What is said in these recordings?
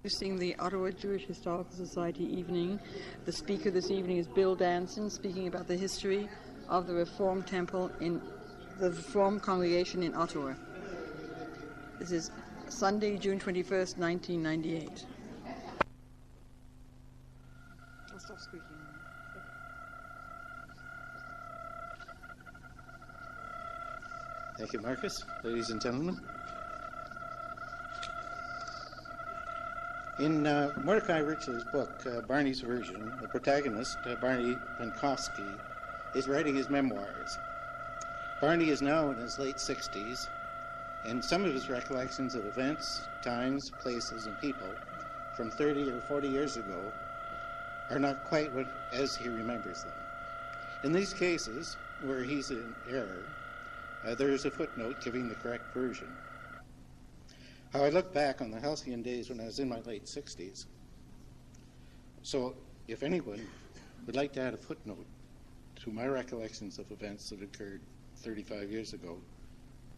Hosting the Ottawa Jewish Historical Society evening. The speaker this evening is Bill Danson, speaking about the history of the Reformed Temple in the Reformed congregation in Ottawa. This is Sunday, June 21st, 1998. I'll stop speaking. Thank you, Marcus. Ladies and gentlemen. In Mordecai Richler's book, Barney's Version, the protagonist, Barney Pankowski, is writing his memoirs. Barney is now in his late 60s, and some of his recollections of events, times, places, and people from 30 or 40 years ago are not quite as he remembers them. In these cases, where he's in error, there is a footnote giving the correct version. How I look back on the halcyon days when I was in my late 60s. So if anyone would like to add a footnote to my recollections of events that occurred 35 years ago,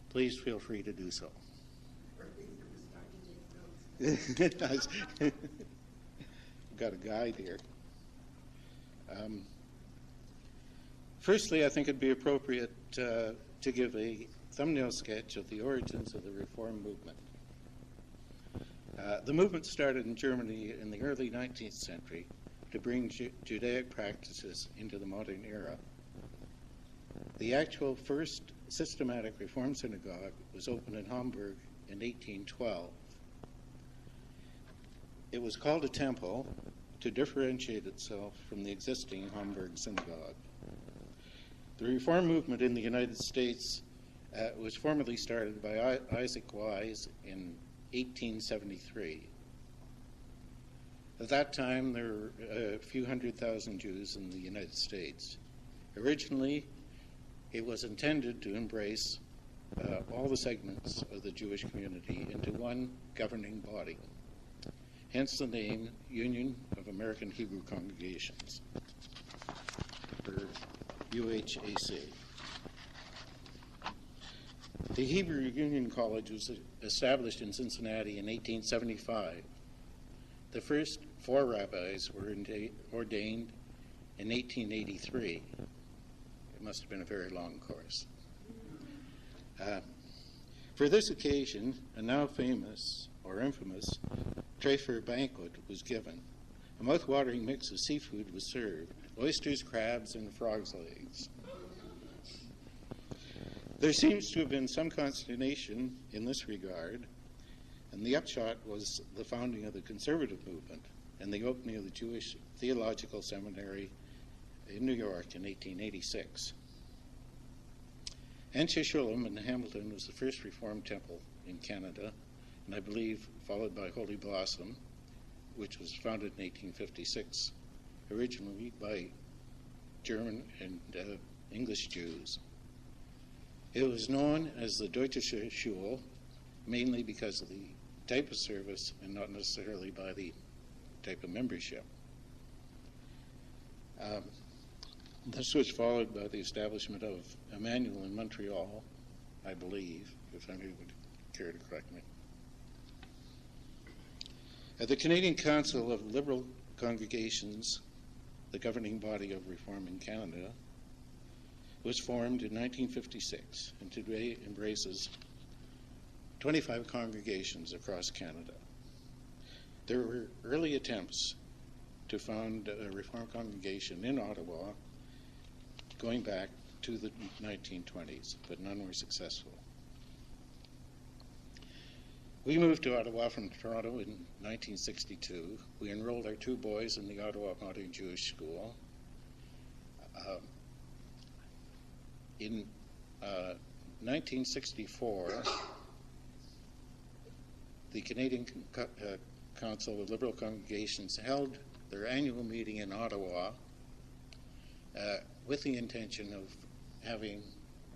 please feel free to do so. It does. Got a guide here. Firstly, I think it'd be appropriate to give a thumbnail sketch of the origins of the Reform movement. The movement started in Germany in the early 19th century to bring Judaic practices into the modern era. The actual first systematic Reform synagogue was opened in Hamburg in 1812. It was called a temple to differentiate itself from the existing Hamburg synagogue. The Reform movement in the United States was formally started by Isaac Wise in 1873. At that time, there were a few 100,000 Jews in the United States. Originally, it was intended to embrace all the segments of the Jewish community into one governing body, hence the name Union of American Hebrew Congregations, or UHAC. The Hebrew Union College was established in Cincinnati in 1875. The first 4 rabbis were ordained in 1883. It must have been a very long course. For this occasion, a now famous or infamous Trefer banquet was given. A mouth-watering mix of seafood was served: oysters, crabs, and frog's legs. There seems to have been some consternation in this regard, and the upshot was the founding of the conservative movement and the opening of the Jewish Theological Seminary in New York in 1886. Anshe Shulam in Hamilton was the first Reformed temple in Canada, and I believe followed by Holy Blossom, which was founded in 1856, originally by German and English Jews. It was known as the Deutsche Schule, mainly because of the type of service and not necessarily by the type of membership. This was followed by the establishment of Emmanuel in Montreal, I believe, if anybody would care to correct me. The Canadian Council of Liberal Congregations, the governing body of Reform in Canada, was formed in 1956 and today embraces 25 congregations across Canada. There were early attempts to found a Reform congregation in Ottawa going back to the 1920s, but none were successful. We moved to Ottawa from Toronto in 1962. We enrolled our 2 boys in the Ottawa Modern Jewish School. In 1964, the Canadian Council of Liberal Congregations held their annual meeting in Ottawa with the intention of having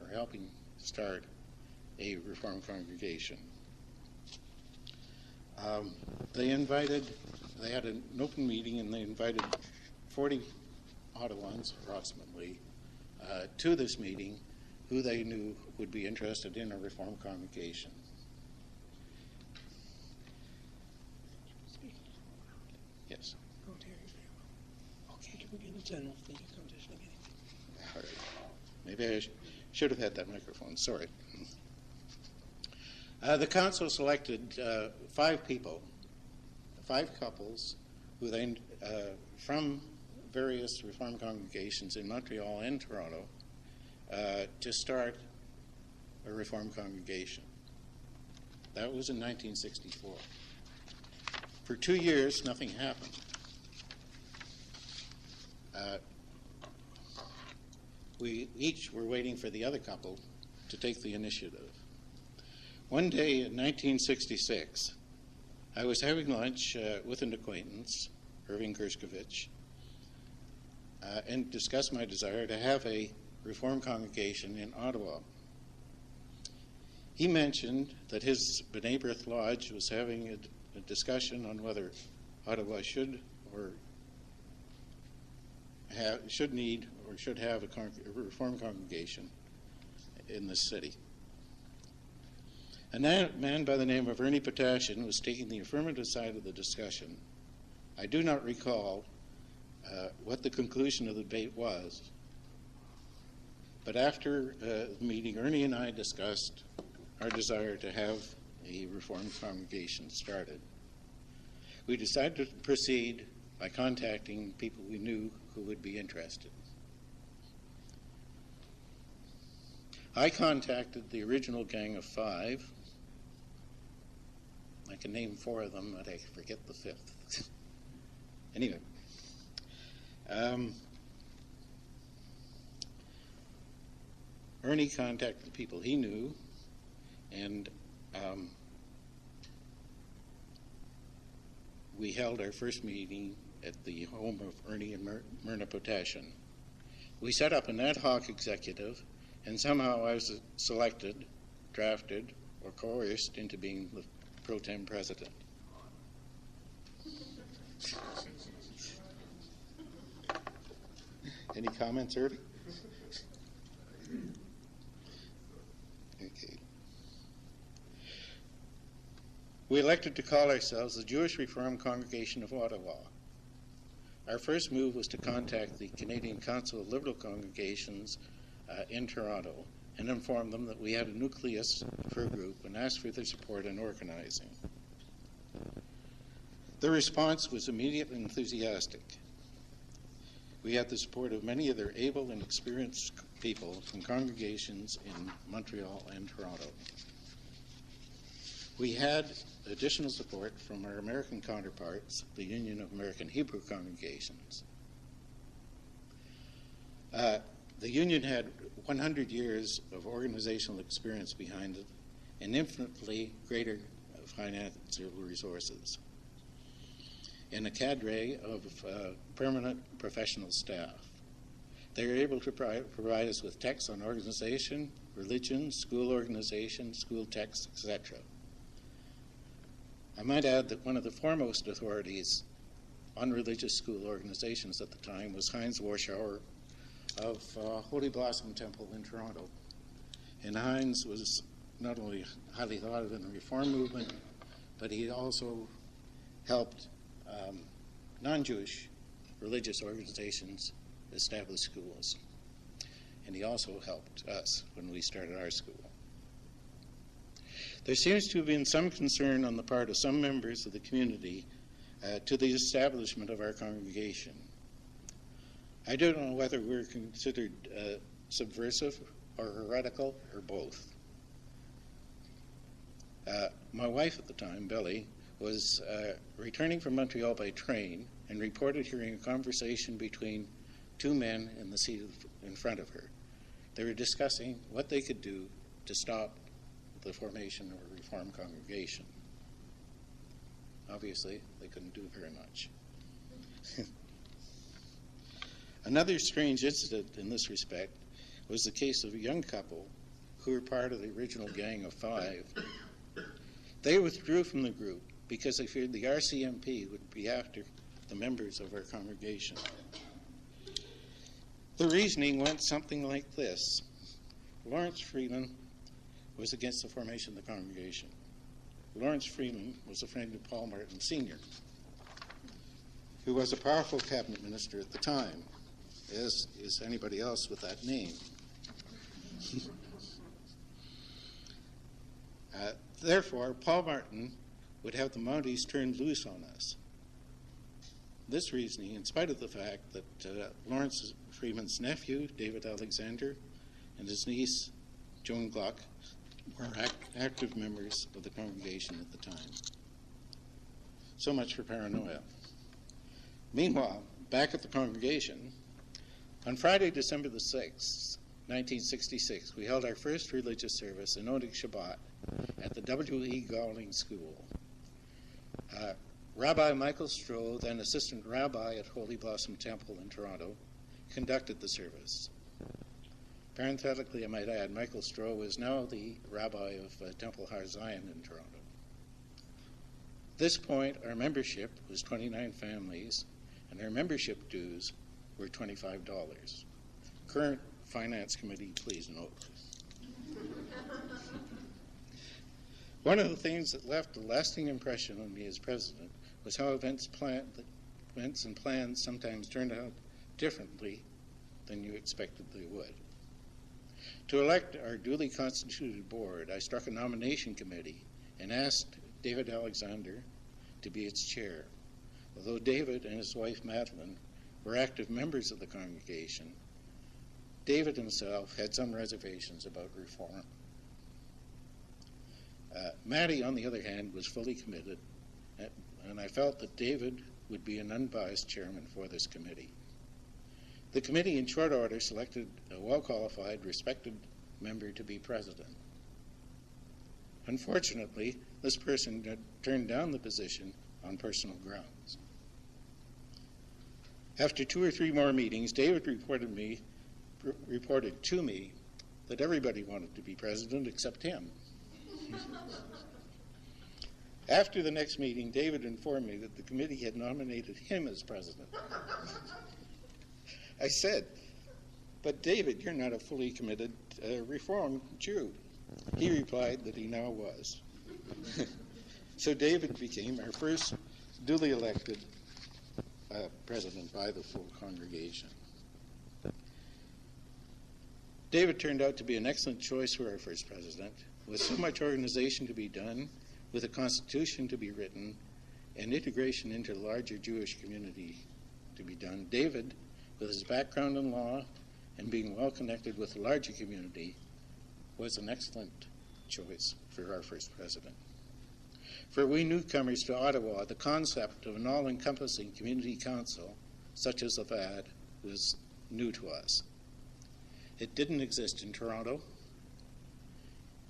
or helping start a Reform congregation. They had an open meeting, and they invited 40 Ottawans approximately to this meeting who they knew would be interested in a Reform congregation. All right. Maybe I should have had that microphone. Sorry. The council selected 5 people, 5 couples, who then, from various Reformed congregations in Montreal and Toronto, to start a Reformed congregation. That was in 1964. For 2 years, nothing happened. We each were waiting for the other couple to take the initiative. One day in 1966, I was having lunch with an acquaintance, Irving Gershkovich, and discussed my desire to have a Reformed congregation in Ottawa. He mentioned that his B'nai B'rith Lodge was having a discussion on whether Ottawa should have a Reformed congregation in this city. A man by the name of Ernie Potashin was taking the affirmative side of the discussion. I do not recall what the conclusion of the debate was, but after the meeting, Ernie and I discussed our desire to have a Reformed congregation started. We decided to proceed by contacting people we knew who would be interested. I contacted the original gang of 5. I can name 4 of them, but I forget the 5th. Anyway. Ernie contacted the people he knew, and we held our first meeting at the home of Ernie and Myrna Potashin. We set up an ad hoc executive, and somehow I was selected, drafted, or coerced into being the pro tem president. Any comments, Irving? Okay. We elected to call ourselves the Jewish Reformed Congregation of Ottawa. Our first move was to contact the Canadian Council of Liberal Congregations in Toronto and inform them that we had a nucleus for a group and asked for their support in organizing. The response was immediate and enthusiastic. We had the support of many other able and experienced people from congregations in Montreal and Toronto. We had additional support from our American counterparts, the Union of American Hebrew Congregations. The Union had 100 years of organizational experience behind it and infinitely greater financial resources, and a cadre of permanent professional staff. They were able to provide us with texts on organization, religion, school organization, school texts, etc. I might add that one of the foremost authorities on religious school organizations at the time was Heinz Warschauer of Holy Blossom Temple in Toronto. And Heinz was not only highly thought of in the Reform movement, but he also helped non-Jewish religious organizations establish schools. And he also helped us when we started our school. There seems to have been some concern on the part of some members of the community to the establishment of our congregation. I don't know whether we're considered subversive or heretical or both. My wife at the time, Billy, was returning from Montreal by train and reported hearing a conversation between 2 men in the seat in front of her. They were discussing what they could do to stop the formation of a Reformed congregation. Obviously, they couldn't do very much. Another strange incident in this respect was the case of a young couple who were part of the original gang of 5. They withdrew from the group because they feared the RCMP would be after the members of our congregation. The reasoning went something like this. Lawrence Freeman was against the formation of the congregation. Lawrence Freeman was a friend of Paul Martin Sr., who was a powerful cabinet minister at the time. as is anybody else with that name. Therefore, Paul Martin would have the Mounties turned loose on us. This reasoning, in spite of the fact that Lawrence Freeman's nephew, David Alexander, and his niece, Joan Gluck, were active members of the congregation at the time. So much for paranoia. Meanwhile, back at the congregation, on Friday, December the 6th, 1966, we held our first religious service in Onig Shabbat at the W.E. Gauling School. Rabbi Michael Stroh, then assistant rabbi at Holy Blossom Temple in Toronto, conducted the service. Parenthetically, I might add, Michael Stroh is now the rabbi of Temple Har Zion in Toronto. At this point, our membership was 29 families, and our membership dues were $25. Current Finance Committee, please note. One of the things that left a lasting impression on me as president was how events and plans sometimes turned out differently than you expected they would. To elect our duly constituted board, I struck a nomination committee and asked David Alexander to be its chair. Although David and his wife Madeline were active members of the congregation, David himself had some reservations about reform. Maddie, on the other hand, was fully committed, and I felt that David would be an unbiased chairman for this committee. The committee, in short order, selected a well-qualified, respected member to be president. Unfortunately, this person turned down the position on personal grounds. After 2 or 3 more meetings, David reported to me that everybody wanted to be president except him. After the next meeting, David informed me that the committee had nominated him as president. I said, "But David, you're not a fully committed Reformed Jew." He replied that he now was. So David became our first duly elected president by the full congregation. David turned out to be an excellent choice for our first president. With so much organization to be done, with a constitution to be written, and integration into the larger Jewish community to be done, David, with his background in law and being well connected with the larger community, was an excellent choice for our first president. For we newcomers to Ottawa, the concept of an all-encompassing community council, such as the VAD, was new to us. It didn't exist in Toronto,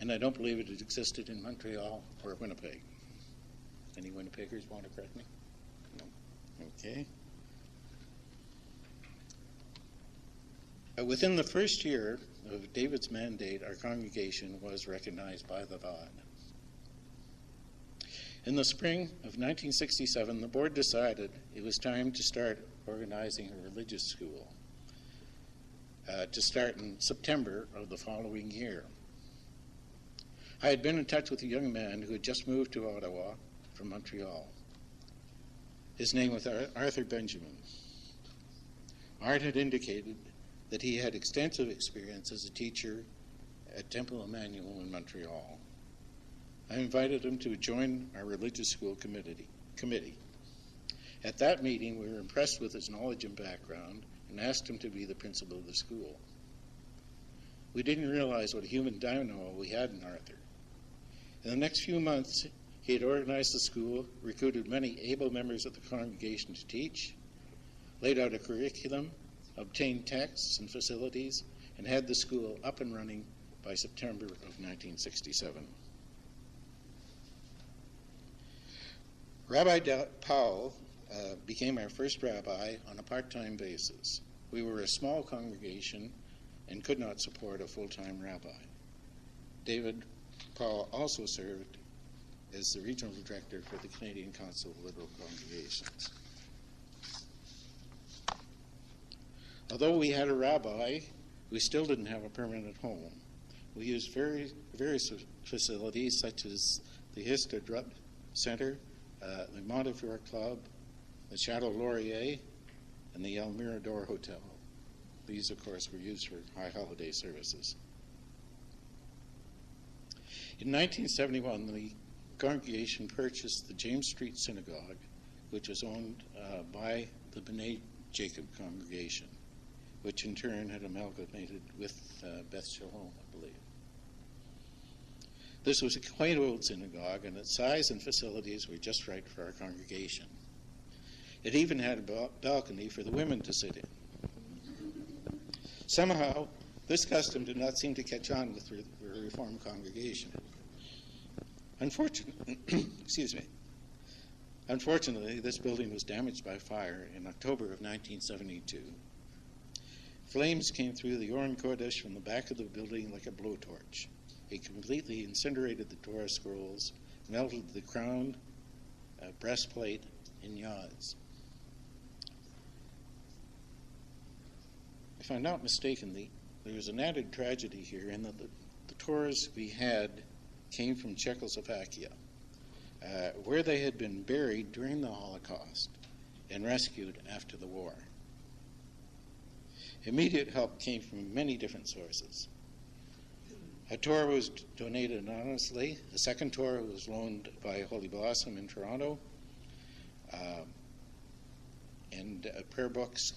and I don't believe it existed in Montreal or Winnipeg. Any Winnipeggers want to correct me? No. Okay. Within the first year of David's mandate, our congregation was recognized by the VAD. In the spring of 1967, the board decided it was time to start organizing a religious school, to start in September of the following year. I had been in touch with a young man who had just moved to Ottawa from Montreal. His name was Arthur Benjamin. Art had indicated that he had extensive experience as a teacher at Temple Emmanuel in Montreal. I invited him to join our religious school committee. At that meeting, we were impressed with his knowledge and background and asked him to be the principal of the school. We didn't realize what a human dynamo we had in Arthur. In the next few months, he had organized the school, recruited many able members of the congregation to teach, laid out a curriculum, obtained texts and facilities, and had the school up and running by September of 1967. Rabbi Powell became our first rabbi on a part-time basis. We were a small congregation and could not support a full-time rabbi. David Powell also served as the regional director for the Canadian Council of Liberal Congregations. Although we had a rabbi, we still didn't have a permanent home. We used various facilities such as the Histadrut Center, the Montefiore Club, the Chateau Laurier, and the El Mirador Hotel. These, of course, were used for high holiday services. In 1971, the congregation purchased the James Street Synagogue, which was owned by the B'nai Jacob congregation, which in turn had amalgamated with Beth Shalom, I believe. This was a quaint old synagogue, and its size and facilities were just right for our congregation. It even had a balcony for the women to sit in. Somehow, this custom did not seem to catch on with the Reformed congregation. Unfortunately, this building was damaged by fire in October of 1972. Flames came through the Oren Kodesh from the back of the building like a blowtorch. It completely incinerated the Torah scrolls, melted the crown, breastplate, and yaz. If I'm not mistaken, there was an added tragedy here in that the Torahs we had came from Czechoslovakia, where they had been buried during the Holocaust and rescued after the war. Immediate help came from many different sources. A Torah was donated anonymously. A second Torah was loaned by Holy Blossom in Toronto. And prayer books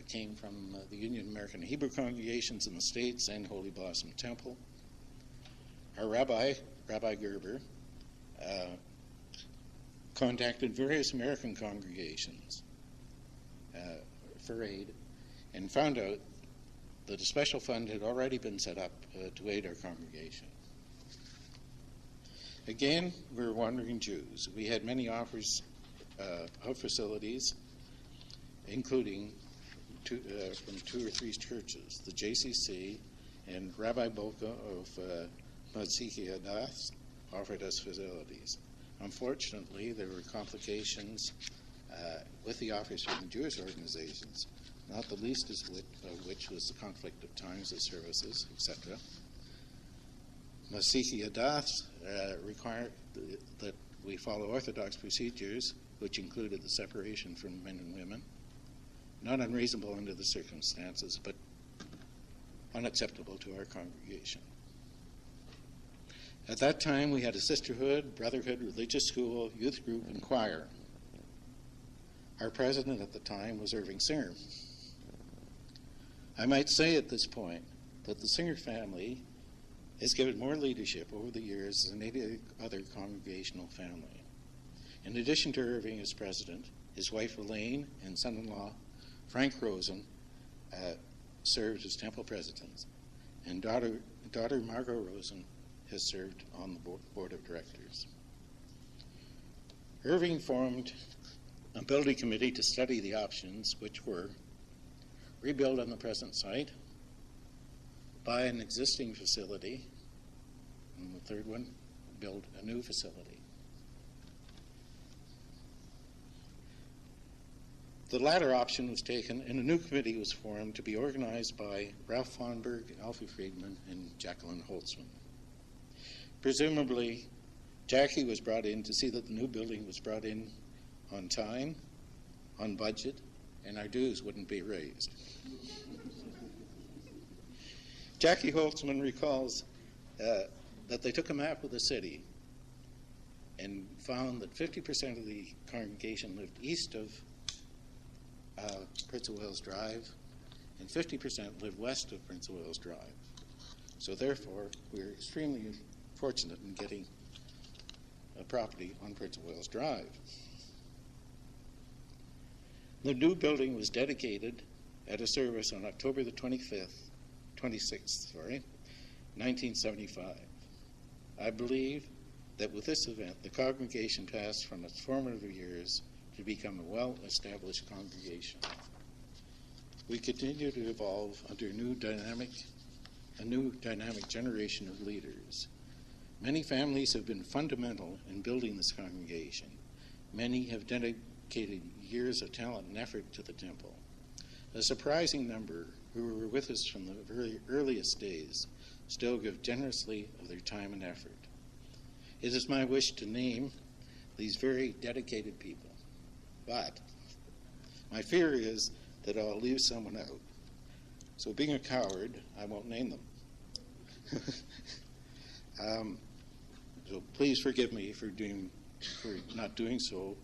came from the Union American Hebrew congregations in the States and Holy Blossom Temple. Our Rabbi Gerber, contacted various American congregations for aid and found out that a special fund had already been set up to aid our congregation. Again, we were wandering Jews. We had many offers of facilities, including from 2 or 3 churches. The JCC and Rabbi Bolka of Matziki Hadath offered us facilities. Unfortunately, there were complications with the offers from the Jewish organizations, not the least of which was the conflict of times of services, etc. Matziki Hadath required that we follow Orthodox procedures, which included the separation from men and women, not unreasonable under the circumstances, but unacceptable to our congregation. At that time, we had a sisterhood, brotherhood, religious school, youth group, and choir. Our president at the time was Irving Singer. I might say at this point that the Singer family has given more leadership over the years than any other congregational family. In addition to Irving as president, his wife Elaine and son-in-law Frank Rosen served as temple presidents, and daughter Margot Rosen has served on the board of directors. Irving formed a building committee to study the options, which were rebuild on the present site, buy an existing facility, and the third one, build a new facility. The latter option was taken, and a new committee was formed to be organized by Ralph Fonberg, Alfie Friedman, and Jacqueline Holtzman. Presumably, Jackie was brought in to see that the new building was brought in on time, on budget, and our dues wouldn't be raised. Jackie Holtzman recalls that they took a map of the city and found that 50% of the congregation lived east of Prince of Wales Drive, and 50% lived west of Prince of Wales Drive. So therefore, we were extremely fortunate in getting a property on Prince of Wales Drive. The new building was dedicated at a service on October the 26th, 1975. I believe that with this event, the congregation passed from its formative years to become a well-established congregation. We continue to evolve under a new dynamic generation of leaders. Many families have been fundamental in building this congregation. Many have dedicated years of talent and effort to the temple. A surprising number who were with us from the very earliest days still give generously of their time and effort. It is my wish to name these very dedicated people, but my fear is that I'll leave someone out. So being a coward, I won't name them. So please forgive me for not doing so.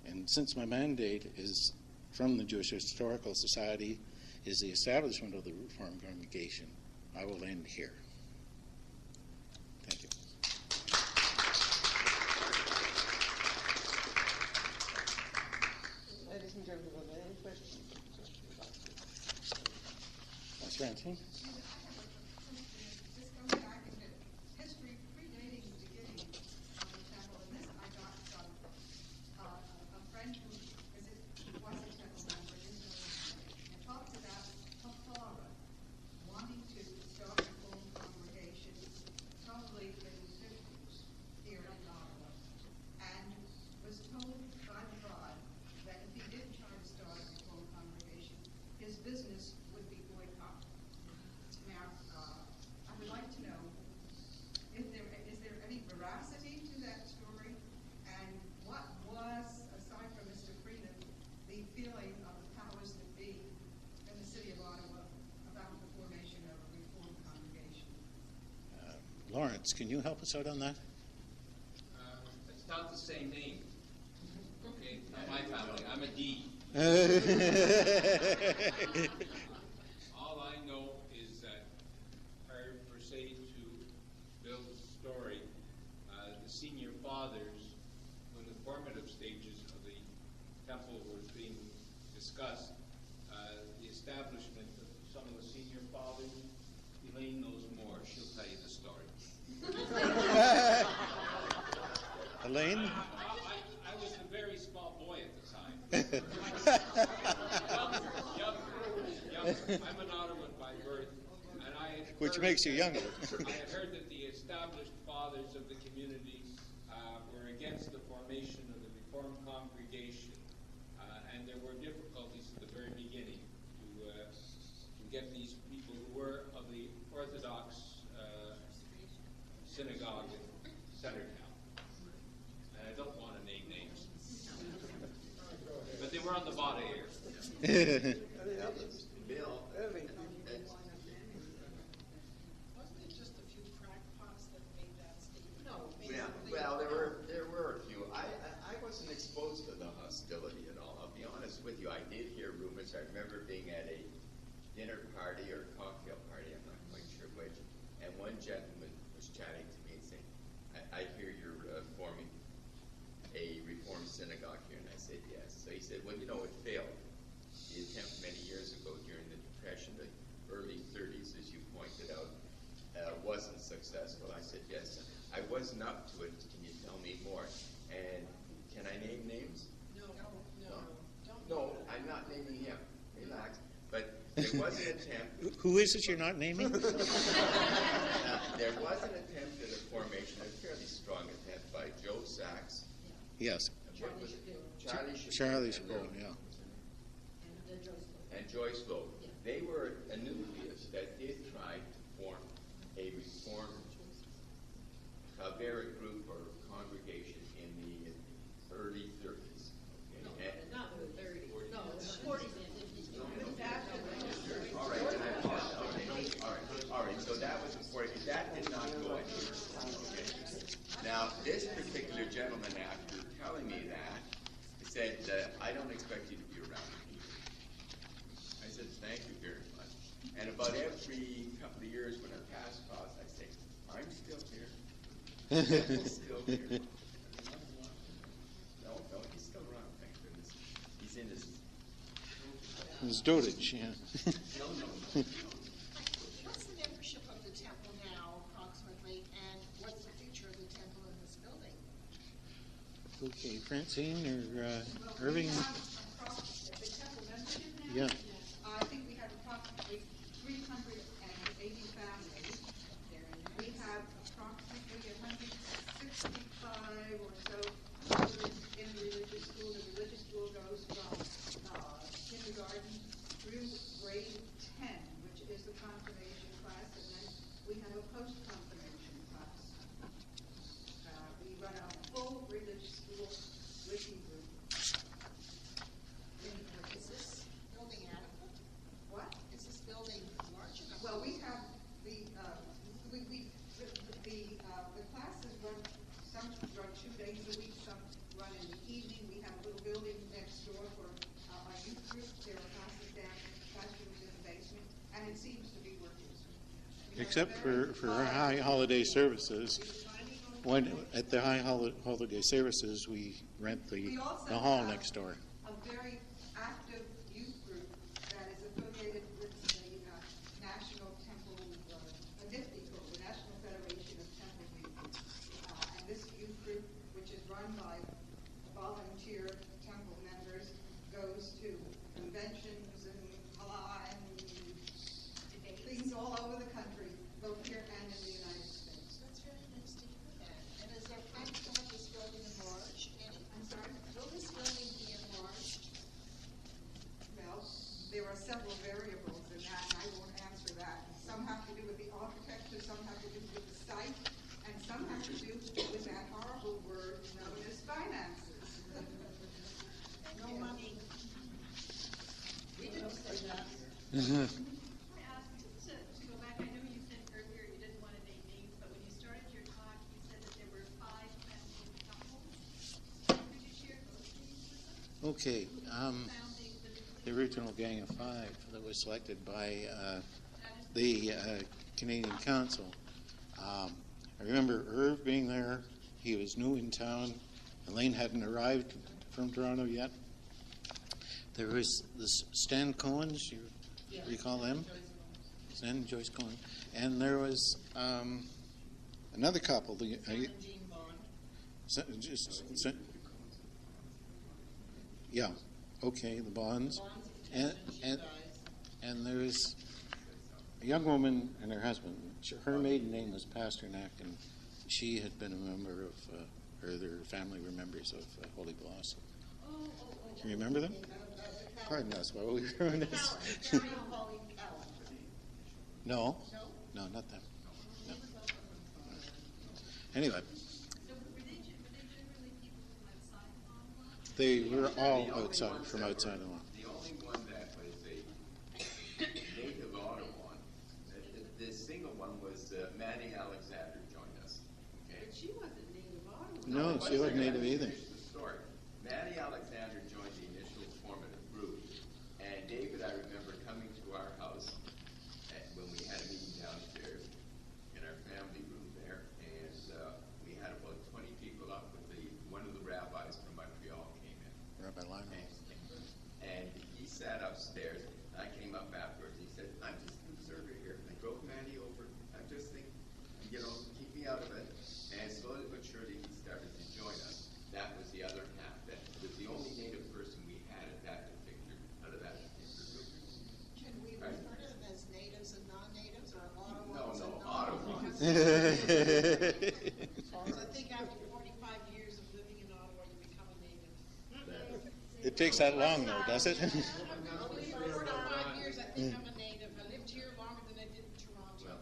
And since my mandate is from the Jewish Historical Society, is the establishment of the Reformed congregation, I will end here. Thank you. Ladies and gentlemen, any questions? Ms. Francine? Business would be boycotted. Now, I would like to know, is there any veracity to that story? And what was, aside from Mr. Freeman, the feeling of the powers that be in the city of Ottawa about the formation of a Reformed congregation? Lawrence, can you help us out on that? It's not the same name. Okay, not my family. I'm a D. All I know is that per se to build a story, the senior fathers, when the formative stages of the temple was being discussed, the establishment of some of the senior fathers, Elaine knows more. She'll tell you the story. Elaine? I was a very small boy at the time. Young. I'm an Ottoman by birth, and Which makes you younger. I had heard that the established fathers of the community were against the formation of the Reformed congregation, and there were difficulties at the very beginning to get these people who were of the Orthodox synagogue in Centertown. And I don't want to name names. But they were on the bottom here. Bill, Wasn't it just a few crackpots that made that statement? No. well, there were a few. I wasn't exposed to the hostility at all. I'll be honest with you. I did hear rumors. I remember being at a dinner party or cocktail party, I'm not quite sure which, and one gentleman was chatting to me and saying, I hear you're forming a Reformed synagogue here, and I said yes. So he said, well, you know, it failed. The attempt many years ago during the Depression, the early 30s, as you pointed out, wasn't successful. I said yes. I wasn't up to it. Can you tell me more? And can I name names? No, I'm not naming him. Relax. But there was an attempt. Who is it you're not naming? There was an attempt at a formation, a fairly strong attempt by Joe Sachs. Yes. Charlie Shapiro, yeah. and Joyce Lowe. They were a nucleus that did try to form a Reformed Chavera group or congregation in the early 30s. Okay? Not the 30s. No, the 40s and 50s. All right. So that was important. That did not go anywhere. Okay. Now, this particular gentleman, after telling me that, said, I don't expect you to be around me. I said, thank you very much. And about every couple of years when I pass across, I say, I'm still here. I'm still here. No, he's still around, thank goodness. He's in his dotage, yeah. No. What's the membership of the temple now, approximately, and what's the future of the temple in this building? Okay, Francine or Irving? We have the temple membership now? Yeah. I think we have approximately 380 families. We have approximately 165 or so children in the religious school. The religious school goes from kindergarten through grade 10, which is the confirmation class, and then we have a post-confirmation class. We run a full religious school wiki group. Is this building adequate? group, there are classes down in classrooms in the basement, and it seems to be working. Except for our high holiday services. When at the high holiday services, we rent the hall next door. A very active youth group that is affiliated with the National Temple, NIFTY, the National Federation of Temple Youth. And this youth group, which is run by volunteer temple members, goes to conventions and things all over the country, both here and in the United States. That's very nice to hear that. And is there plans to have this building enlarged? I'm sorry? Will this building be enlarged? Well, there are several variables in that, and I won't answer that. Some have to do with the architecture, some have to do with the site, and some have to do with that horrible word known as finances. No money. We didn't say that. I ask to go back, I know you said earlier you didn't want to name names, but when you started your talk, you said that there were 5 family couples. Could you share those names with us? Okay. Founding The original Gang of 5 that was selected by the Canadian Council. I remember Irv being there. He was new in town. Elaine hadn't arrived from Toronto yet. There was this Stan Cohen's, you recall them? Stan and Joyce Cohen. And there was another couple. Jean Bond. Yeah, okay, the Bonds. And there was a young woman and her husband. Her maiden name was Pasternak, and she had been a member of, or their family were members of Holy Blossom. Can you remember them? Pardon us while we were doing this. No, not them. No. Anyway. So were they generally people from outside of Ottawa? They were all outside, from outside of Ottawa. The only one that was a native Ottawa, the single one was Maddie Alexander joined us. Okay? But she wasn't native Ottawa. No, she wasn't native either. Finish the story. Maddie Alexander joined the initial formative group, and David, I remember coming to our house when we had a meeting downstairs in our family room there, and we had about 20 people up with one of the rabbis from Montreal came in. Rabbi Lionel. And he sat upstairs. I came up afterwards. He said, "I'm just an observer here." I drove Maddie over. I'm just thinking, keep me out of it. And slowly but surely he started to join us. That was the other half. That was the only native person we had at that particular, out of that particular group. Can we refer to them as natives and non-natives, or Ottawans No, and Ottawa. Because I think after 45 years of living in Ottawa, you become a native. It takes that long, though, does it? Only for 45 years, I think I'm a native. I lived here longer than I did in Toronto.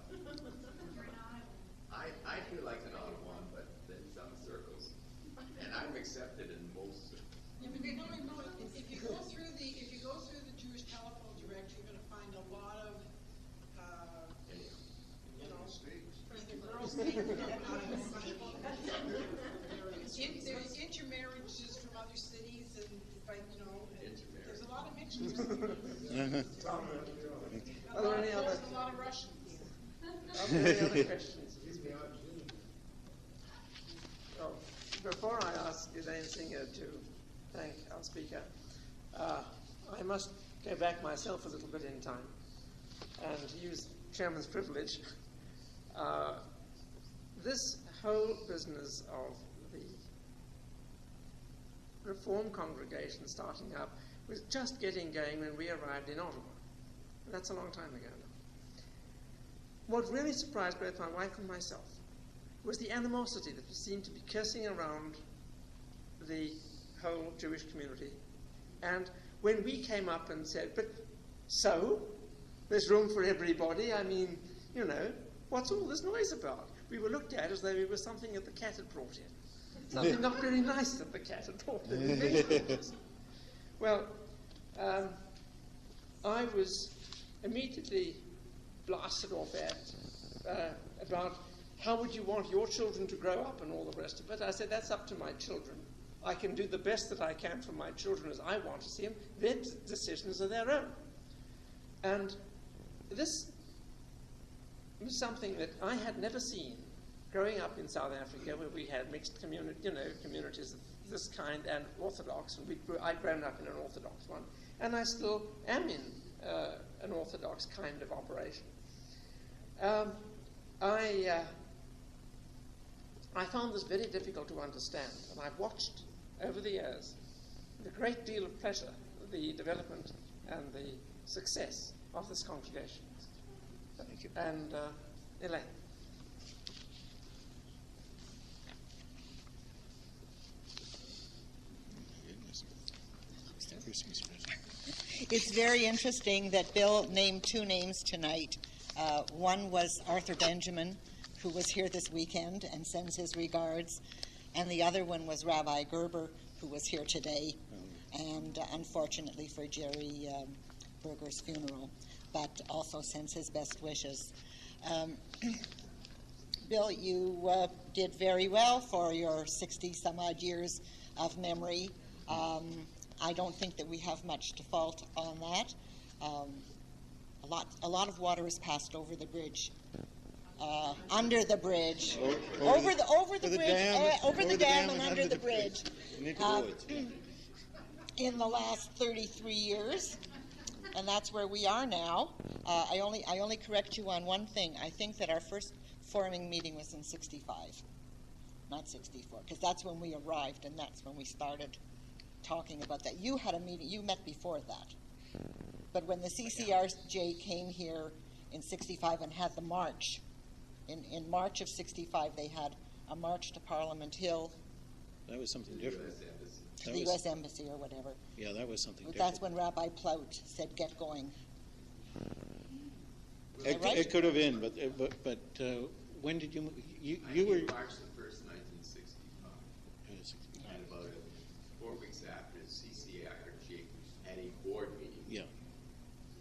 I feel like an Ottawa, but in some circles. And I'm accepted in most circles. Yeah, but if you go through the Jewish telephone directory, you're going to find a lot of, the girls came from there's intermarriages from other cities, and there's a lot of mixtures. Are there any other? A lot of Russians. Are there any other questions? Oh, before I ask Elaine Singer to thank our speaker, I must go back myself a little bit in time and use chairman's privilege. This whole business of the Reform congregation starting up was just getting going when we arrived in Ottawa. That's a long time ago now. What really surprised both my wife and myself was the animosity that seemed to be cursing around the whole Jewish community. And when we came up and said, but so, there's room for everybody, I mean, what's all this noise about? We were looked at as though we were something that the cat had brought in. Something not very nice that the cat had brought in. Well, I was immediately blasted off at about how would you want your children to grow up and all the rest of it. I said, that's up to my children. I can do the best that I can for my children as I want to see them. Their decisions are their own. And this was something that I had never seen growing up in South Africa, where we had mixed communities of this kind and Orthodox, and I'd grown up in an Orthodox one, and I still am in an Orthodox kind of operation. I found this very difficult to understand, and I've watched over the years with a great deal of pleasure the development and the success of this congregation. Thank you. And Elaine. It's very interesting that Bill named two names tonight. One was Arthur Benjamin, who was here this weekend and sends his regards, and the other one was Rabbi Gerber, who was here today, and unfortunately for Jerry Berger's funeral, but also sends his best wishes. Bill, you did very well for your 60-some-odd years of memory. I don't think that we have much to fault on that. A lot of water has passed over the bridge, under the bridge, over the dam and under the bridge. In the last 33 years, and that's where we are now. I only correct you on one thing. I think that our first forming meeting was in 65, not 64, because that's when we arrived and that's when we started talking about that. You had a meeting, you met before that. But when the CCRJ came here in 65 and had the march, in March of 65 they had a march to Parliament Hill. That was something different. To the U.S. Embassy or whatever. Yeah, that was something different. That's when Rabbi Plout said, "Get going." It could have been, but when did you were... March the 1st, 1965. And about 4 weeks after, the CCRJ had a board meeting. Yeah.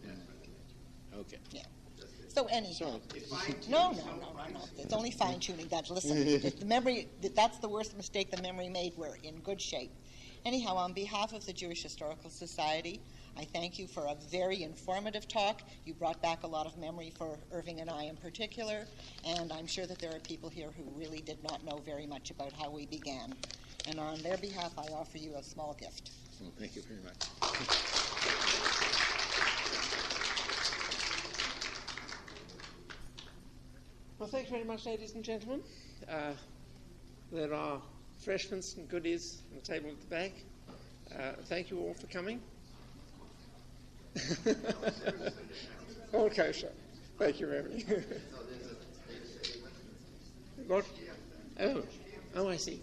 That's when I met you. Okay. Yeah. So anyhow, no. It's only fine tuning. Listen, the memory. That's the worst mistake the memory made. We're in good shape. Anyhow, on behalf of the Jewish Historical Society, I thank you for a very informative talk. You brought back a lot of memory for Irving and I in particular, and I'm sure that there are people here who really did not know very much about how we began. And on their behalf, I offer you a small gift. Well, thank you very much. Well, thank you very much, ladies and gentlemen. There are refreshments and goodies on the table at the back. Thank you all for coming. All kosher. Thank you, Reverend. What? Oh, I see.